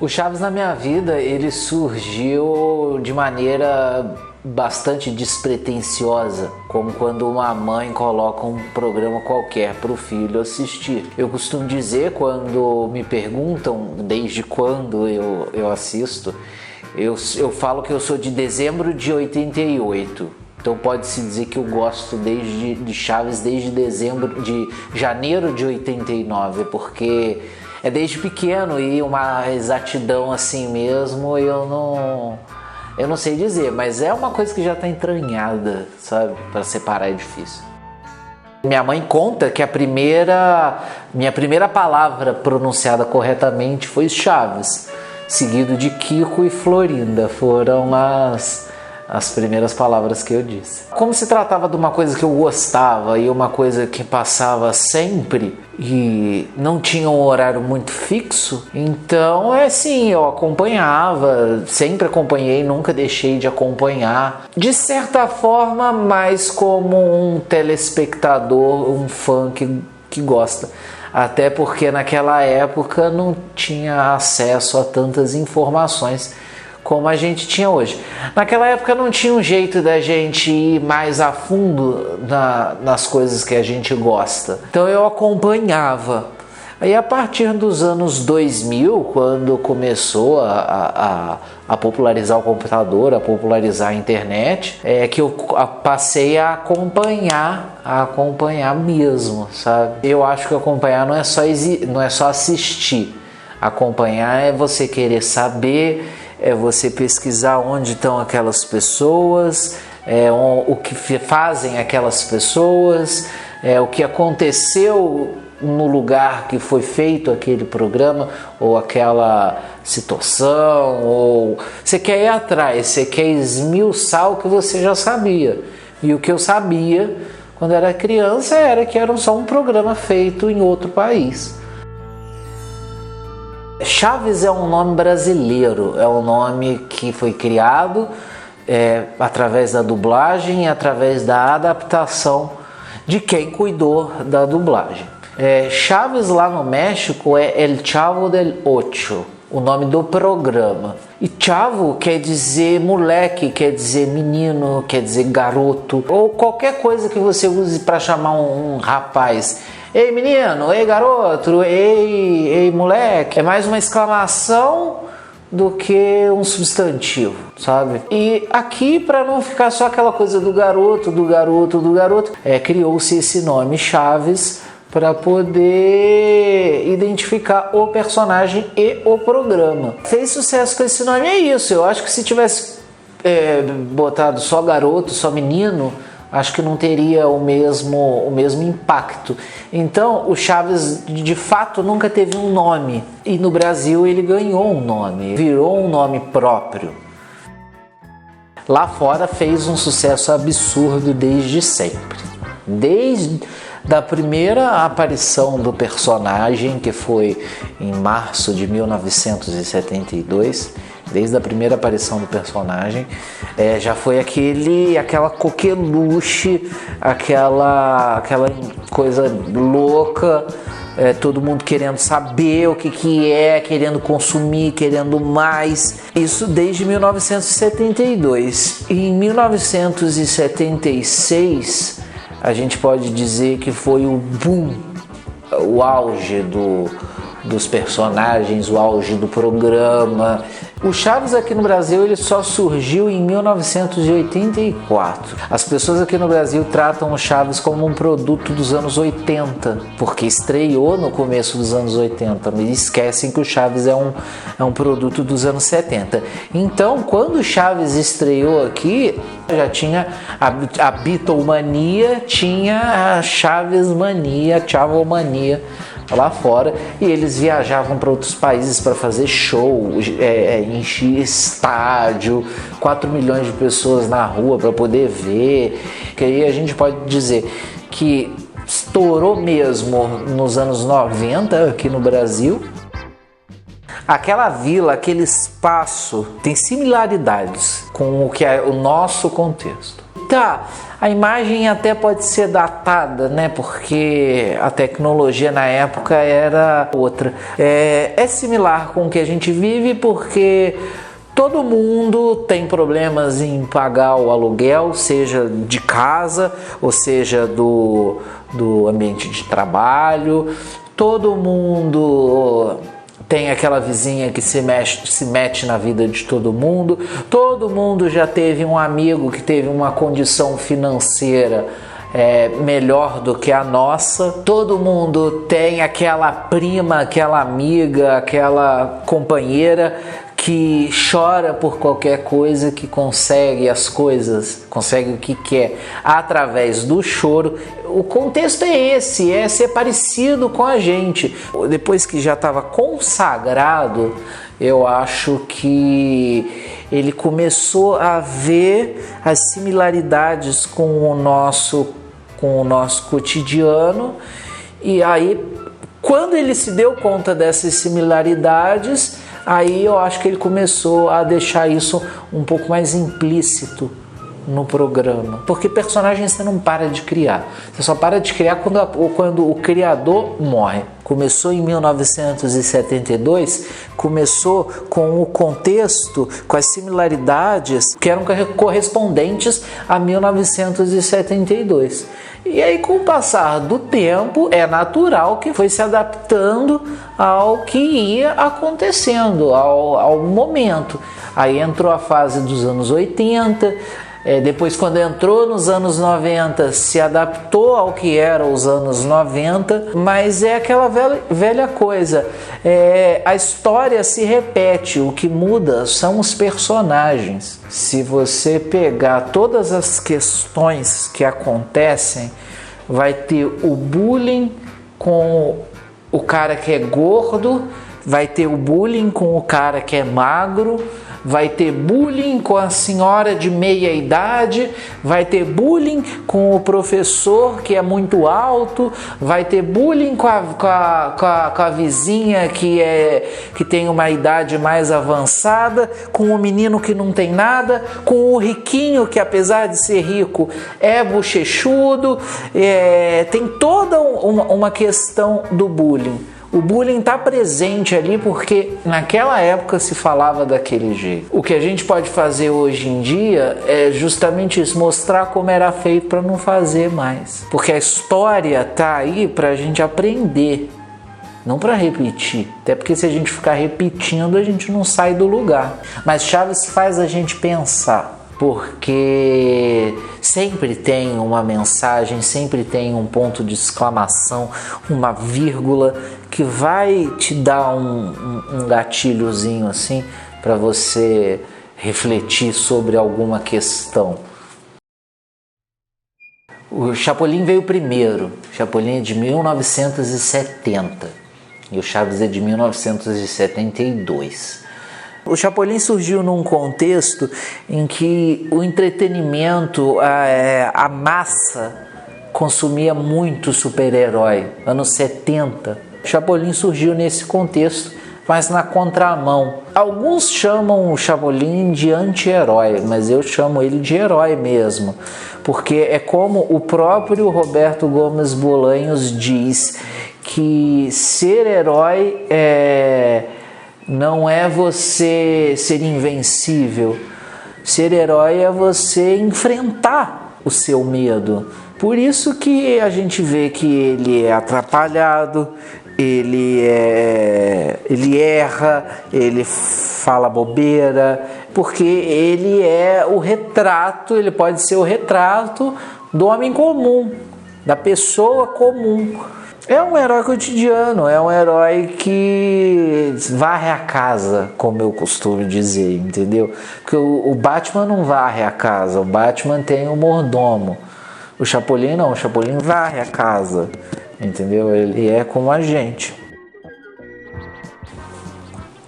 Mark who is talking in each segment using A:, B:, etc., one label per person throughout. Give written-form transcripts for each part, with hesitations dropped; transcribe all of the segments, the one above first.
A: O Chaves na minha vida, ele surgiu de maneira bastante despretensiosa, como quando uma mãe coloca um programa qualquer para o filho assistir. Eu costumo dizer, quando me perguntam desde quando eu assisto, eu falo que eu sou de dezembro de 88. Então pode-se dizer que eu gosto de Chaves desde janeiro de 89, porque é desde pequeno e uma exatidão assim mesmo eu não sei dizer, mas é uma coisa que já está entranhada, sabe? Para separar é difícil. Minha mãe conta que minha primeira palavra pronunciada corretamente foi Chaves, seguido de Kiko e Florinda. Foram as primeiras palavras que eu disse. Como se tratava de uma coisa que eu gostava e uma coisa que passava sempre e não tinha um horário muito fixo, então eu acompanhava, sempre acompanhei, nunca deixei de acompanhar. De certa forma, mais como um telespectador, um fã que gosta. Até porque naquela época não tinha acesso a tantas informações como a gente tinha hoje. Naquela época não tinha um jeito da gente ir mais a fundo nas coisas que a gente gosta. Então eu acompanhava. Aí a partir dos anos 2000, quando começou a popularizar o computador, a popularizar a internet, é que eu passei a acompanhar mesmo, sabe? Eu acho que acompanhar não é só assistir. Acompanhar é você querer saber, é você pesquisar onde estão aquelas pessoas, o que fazem aquelas pessoas, o que aconteceu no lugar que foi feito aquele programa ou aquela situação, ou você quer ir atrás, você quer esmiuçar o que você já sabia. E o que eu sabia quando era criança era que era só um programa feito em outro país. Chaves é um nome brasileiro, é um nome que foi criado através da dublagem e através da adaptação de quem cuidou da dublagem. Chaves lá no México é El Chavo del Ocho, o nome do programa. E Chavo quer dizer moleque, quer dizer menino, quer dizer garoto, ou qualquer coisa que você use para chamar um rapaz. Ei menino, ei garoto, ei moleque. É mais uma exclamação do que um substantivo, sabe? E aqui, para não ficar só aquela coisa do garoto, criou-se esse nome Chaves para poder identificar o personagem e o programa. Fez sucesso com esse nome, é isso. Eu acho que se tivesse botado só garoto, só menino, acho que não teria o mesmo impacto. Então o Chaves de fato nunca teve um nome, e no Brasil ele ganhou um nome, virou um nome próprio. Lá fora fez um sucesso absurdo desde sempre, desde da primeira aparição do personagem, que foi em março de 1972. Desde a primeira aparição do personagem, já foi aquela coqueluche, aquela coisa louca, todo mundo querendo saber o que é, querendo consumir, querendo mais. Isso desde 1972. E em 1976, a gente pode dizer que foi o boom, o auge dos personagens, o auge do programa. O Chaves aqui no Brasil ele só surgiu em 1984. As pessoas aqui no Brasil tratam o Chaves como um produto dos anos 80, porque estreou no começo dos anos 80, mas esquecem que o Chaves é um produto dos anos 70. Então, quando o Chaves estreou aqui, já tinha a Beatlemania, tinha a Chaves-mania, Chavomania lá fora, e eles viajavam para outros países para fazer show, encher estádio, 4 milhões de pessoas na rua para poder ver. Que aí a gente pode dizer que estourou mesmo nos anos 90 aqui no Brasil. Aquela vila, aquele espaço tem similaridades com o que é o nosso contexto. Tá, A imagem até pode ser datada, né? Porque a tecnologia na época era outra. É similar com o que a gente vive, porque todo mundo tem problemas em pagar o aluguel, seja de casa, ou seja do ambiente de trabalho. Todo mundo tem aquela vizinha que se mete na vida de todo mundo. Todo mundo já teve um amigo que teve uma condição financeira melhor do que a nossa. Todo mundo tem aquela prima, aquela amiga, aquela companheira que chora por qualquer coisa, que consegue as coisas, consegue o que quer através do choro. O contexto é esse, é ser parecido com a gente. Depois que já estava consagrado, eu acho que ele começou a ver as similaridades com o nosso cotidiano, e aí quando ele se deu conta dessas similaridades, aí eu acho que ele começou a deixar isso um pouco mais implícito no programa. Porque personagem você não para de criar. Você só para de criar quando o criador morre. Começou em 1972, começou com o contexto, com as similaridades que eram correspondentes a 1972. E aí, com o passar do tempo, é natural que foi se adaptando ao que ia acontecendo, ao momento. Aí entrou a fase dos anos 80, depois, quando entrou nos anos 90, se adaptou ao que eram os anos 90, mas é aquela velha coisa, a história se repete, o que muda são os personagens. Se você pegar todas as questões que acontecem, vai ter o bullying com o cara que é gordo, vai ter o bullying com o cara que é magro, vai ter bullying com a senhora de meia idade, vai ter bullying com o professor que é muito alto, vai ter bullying com a vizinha que tem uma idade mais avançada, com o menino que não tem nada, com o riquinho que, apesar de ser rico, é bochechudo. Tem toda uma questão do bullying. O bullying está presente ali porque naquela época se falava daquele jeito. O que a gente pode fazer hoje em dia é justamente isso, mostrar como era feito para não fazer mais. Porque a história está aí para a gente aprender, não para repetir. Até porque se a gente ficar repetindo, a gente não sai do lugar. Mas Chaves faz a gente pensar. Porque sempre tem uma mensagem, sempre tem um ponto de exclamação, uma vírgula que vai te dar um gatilhozinho assim para você refletir sobre alguma questão. O Chapolin veio primeiro. O Chapolin é de 1970 e o Chaves é de 1972. O Chapolin surgiu num contexto em que o entretenimento, a massa consumia muito super-herói, anos 70. O Chapolin surgiu nesse contexto, mas na contramão. Alguns chamam o Chapolin de anti-herói, mas eu chamo ele de herói mesmo, porque é como o próprio Roberto Gomes Bolanhos diz, que ser herói não é você ser invencível. Ser herói é você enfrentar o seu medo. Por isso que a gente vê que ele é atrapalhado, ele erra, ele fala bobeira, porque ele é o retrato, ele pode ser o retrato do homem comum, da pessoa comum. É um herói cotidiano, é um herói que varre a casa, como eu costumo dizer, entendeu? Porque o Batman não varre a casa, o Batman tem o mordomo. O Chapolin não, o Chapolin varre a casa, entendeu? Ele é como a gente.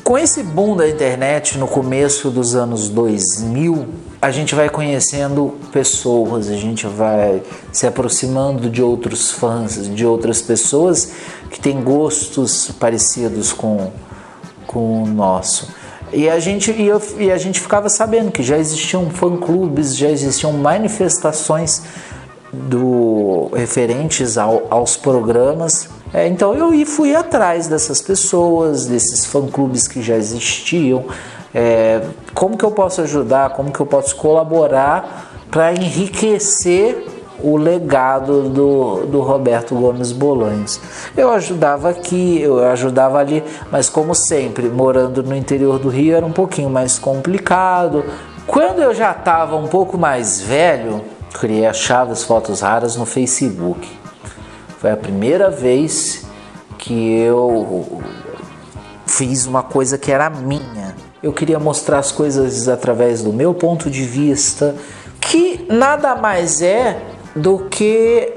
A: Com esse boom da internet no começo dos anos 2000, a gente vai conhecendo pessoas, a gente vai se aproximando de outros fãs, de outras pessoas que têm gostos parecidos com o nosso. E a gente ficava sabendo que já existiam fã-clubes, já existiam manifestações referentes aos programas. Então eu fui atrás dessas pessoas, desses fã-clubes que já existiam. Como que eu posso ajudar, como que eu posso colaborar para enriquecer o legado do Roberto Gomes Bolanhos. Eu ajudava aqui, eu ajudava ali, mas como sempre, morando no interior do Rio era um pouquinho mais complicado. Quando eu já estava um pouco mais velho, criei a Chaves Fotos Raras no Facebook. Foi a primeira vez que eu fiz uma coisa que era minha. Eu queria mostrar as coisas através do meu ponto de vista, que nada mais é do que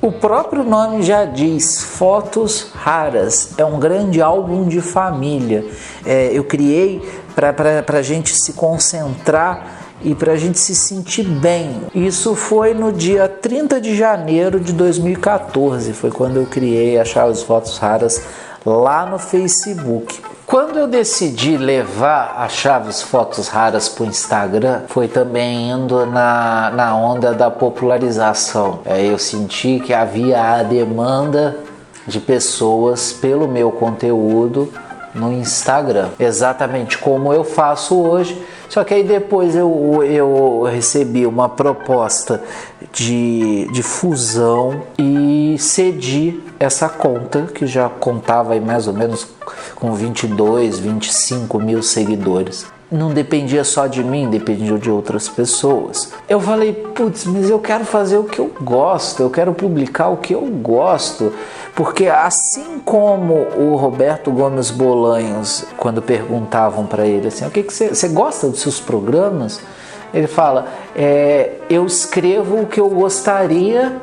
A: o próprio nome já diz, Fotos Raras. É um grande álbum de família. Eu criei para a gente se concentrar e para a gente se sentir bem. Isso foi no dia 30 de janeiro de 2014, foi quando eu criei a Chaves Fotos Raras lá no Facebook. Quando eu decidi levar a Chaves Fotos Raras para o Instagram, foi também indo na onda da popularização. Eu senti que havia a demanda de pessoas pelo meu conteúdo no Instagram, exatamente como eu faço hoje. Só que aí depois eu recebi uma proposta de fusão e cedi essa conta, que já contava aí mais ou menos com 22, 25 mil seguidores. Não dependia só de mim, dependia de outras pessoas. Eu falei, putz, mas eu quero fazer o que eu gosto, eu quero publicar o que eu gosto. Porque assim como o Roberto Gomes Bolanhos, quando perguntavam para ele assim, o que você gosta dos seus programas? Ele fala, eu escrevo o que eu gostaria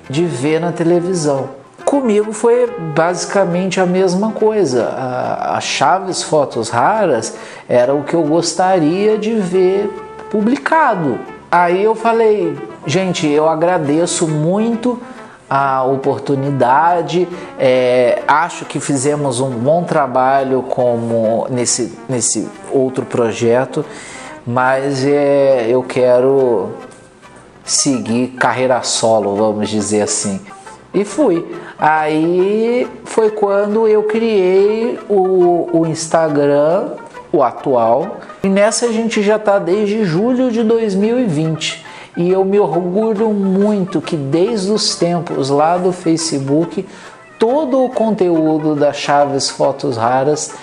A: de ver na televisão. Comigo foi basicamente a mesma coisa. A Chaves Fotos Raras era o que eu gostaria de ver publicado. Aí eu falei, gente, eu agradeço muito a oportunidade, acho que fizemos um bom trabalho como nesse outro projeto, mas eu quero seguir carreira solo, vamos dizer assim. E fui. Aí foi quando eu criei o Instagram, o atual, e nessa a gente já está desde julho de 2020. E eu me orgulho muito que desde os tempos lá do Facebook, todo o conteúdo da Chaves Fotos Raras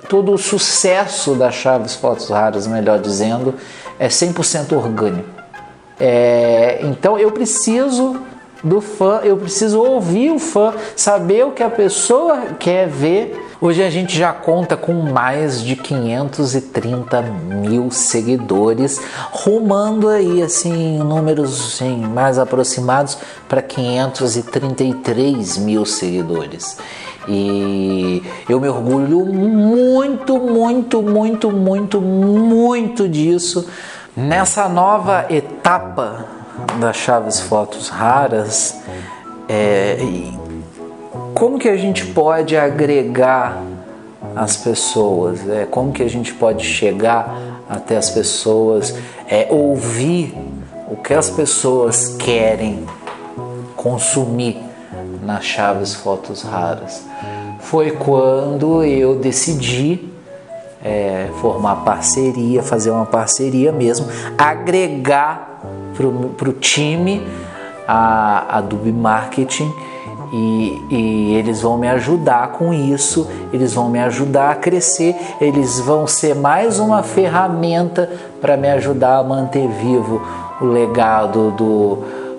A: todo o sucesso da Chaves Fotos Raras, melhor dizendo, é 100% orgânico. Então eu preciso do fã, eu preciso ouvir o fã, saber o que a pessoa quer ver. Hoje a gente já conta com mais de 530 mil seguidores, rumando aí assim números assim, mais aproximados para 533 mil seguidores. E eu me orgulho muito, muito, muito, muito, muito disso. Nessa nova etapa da Chaves Fotos Raras, como que a gente pode agregar as pessoas, como que a gente pode chegar até as pessoas, ouvir o que as pessoas querem consumir nas Chaves Fotos Raras. Foi quando eu decidi formar parceria, fazer uma parceria mesmo, agregar para o time a Dub Marketing, e eles vão me ajudar com isso, eles vão me ajudar a crescer, eles vão ser mais uma ferramenta para me ajudar a manter vivo o legado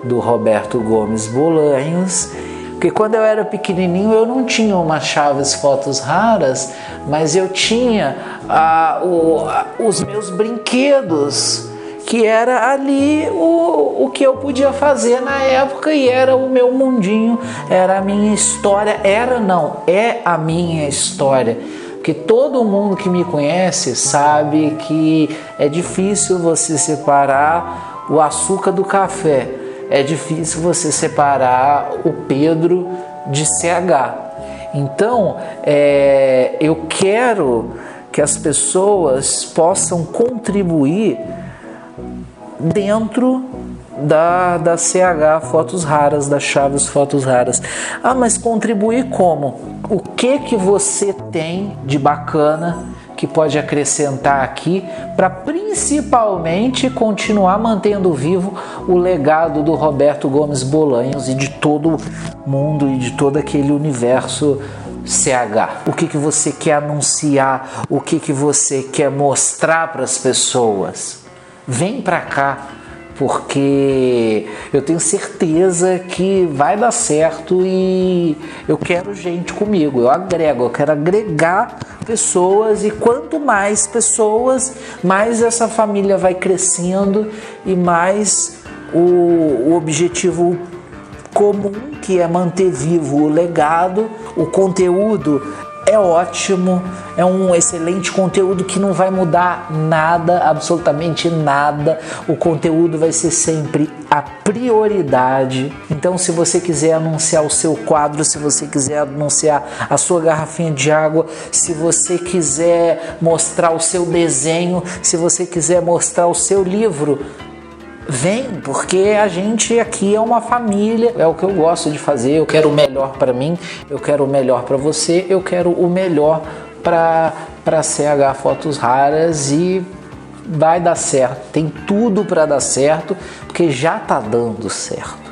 A: do Roberto Gomes Bolanhos. Porque quando eu era pequenininho eu não tinha uma Chaves Fotos Raras, mas eu tinha os meus brinquedos, que era ali o que eu podia fazer na época, e era o meu mundinho, era a minha história, é a minha história. Porque todo mundo que me conhece sabe que é difícil você separar o açúcar do café, é difícil você separar o Pedro de CH. Então, eu quero que as pessoas possam contribuir dentro da CH Fotos Raras, da Chaves Fotos Raras. Mas contribuir como? O que você tem de bacana que pode acrescentar aqui para principalmente continuar mantendo vivo o legado do Roberto Gomes Bolanhos e de todo mundo e de todo aquele universo CH. O que você quer anunciar? O que você quer mostrar para as pessoas? Vem para cá, porque eu tenho certeza que vai dar certo e eu quero gente comigo, eu quero agregar pessoas, e quanto mais pessoas, mais essa família vai crescendo e mais o objetivo comum, que é manter vivo o legado. O conteúdo é ótimo, é um excelente conteúdo que não vai mudar nada, absolutamente nada. O conteúdo vai ser sempre a prioridade. Então, se você quiser anunciar o seu quadro, se você quiser anunciar a sua garrafinha de água, se você quiser mostrar o seu desenho, se você quiser mostrar o seu livro, vem, porque a gente aqui é uma família, é o que eu gosto de fazer. Eu quero o melhor para mim, eu quero o melhor para você, eu quero o melhor para CH Fotos Raras, e vai dar certo, tem tudo para dar certo, porque já tá dando certo.